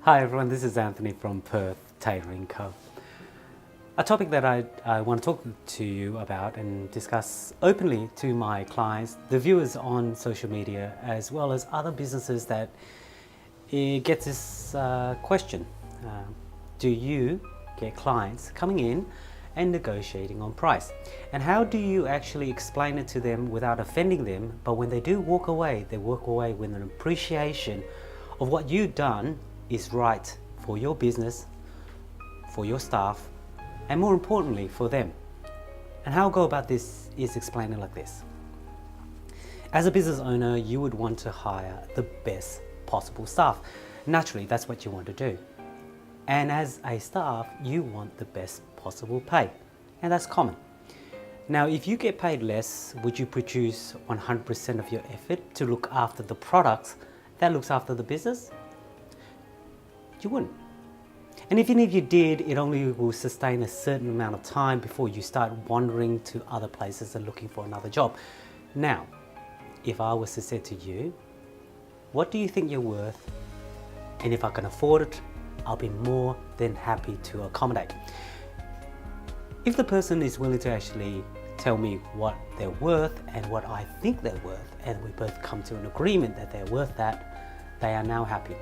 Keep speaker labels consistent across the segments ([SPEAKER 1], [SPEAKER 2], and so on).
[SPEAKER 1] Hi everyone, this is Anthony from Perth Tailoring Co. A topic that I want to talk to you about and discuss openly to my clients, the viewers on social media, as well as other businesses that get this question. Do you get clients coming in and negotiating on price? And how do you actually explain it to them without offending them, but when they do walk away, they walk away with an appreciation of what you've done is right for your business, for your staff, and more importantly for them. And how I go about this is explaining like this. As a business owner, you would want to hire the best possible staff. Naturally, that's what you want to do. And as a staff, you want the best possible pay, and that's common. Now, if you get paid less, would you produce 100% of your effort to look after the products that looks after the business? You wouldn't. And even if you did, it only will sustain a certain amount of time before you start wandering to other places and looking for another job. Now, if I was to say to you, what do you think you're worth? And if I can afford it, I'll be more than happy to accommodate. If the person is willing to actually tell me what they're worth and what I think they're worth, and we both come to an agreement that they're worth that, they are now happy.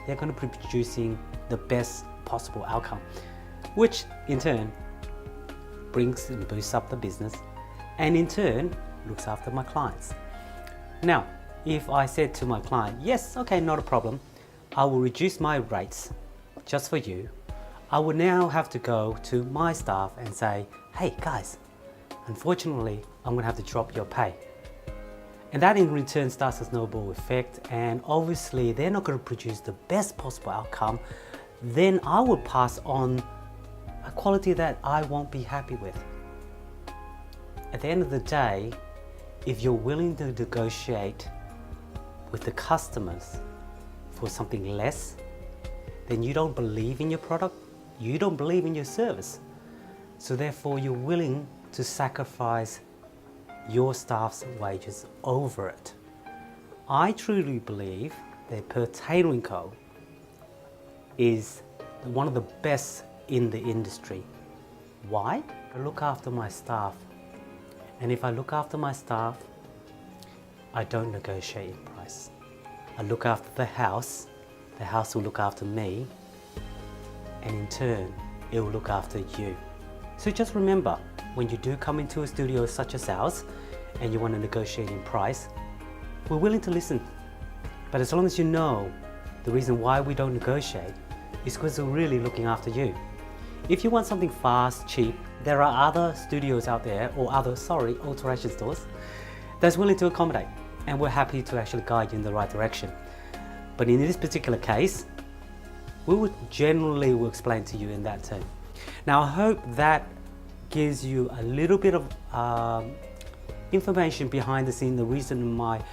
[SPEAKER 1] They're going to be producing the best possible outcome, which in turn brings and boosts up the business, and in turn looks after my clients. Now, if I said to my client, yes, okay, not a problem, I will reduce my rates just for you, I would now have to go to my staff and say, hey guys, unfortunately, I'm going to have to drop your pay. And that in return starts a snowball effect, and obviously they're not going to produce the best possible outcome. Then I will pass on a quality that I won't be happy with. At the end of the day, if you're willing to negotiate with the customers for something less, then you don't believe in your product, you don't believe in your service. So therefore you're willing to sacrifice your staff's wages over it. I truly believe that Perth Tailoring Co is one of the best in the industry. Why? I look after my staff, and if I look after my staff, I don't negotiate in price. I look after the house will look after me, and in turn it will look after you. So just remember, when you do come into a studio such as ours and you want to negotiate in price, we're willing to listen. But as long as you know the reason why we don't negotiate is because we're really looking after you. If you want something fast, cheap, there are other studios out there, or other, alteration stores that's willing to accommodate, and we're happy to actually guide you in the right direction. But in this particular case, we would generally will explain to you in that term. Now I hope that gives you a little bit of information behind the scene, the reason why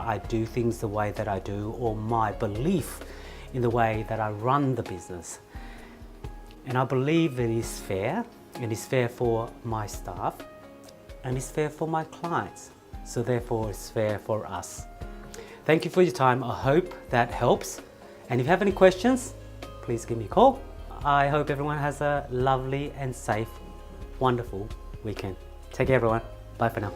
[SPEAKER 1] I do things the way that I do, or my belief in the way that I run the business. And I believe it is fair, and it's fair for my staff, and it's fair for my clients. So therefore it's fair for us. Thank you for your time. I hope that helps. And if you have any questions, please give me a call. I hope everyone has a lovely and safe, wonderful weekend. Take care everyone. Bye for now.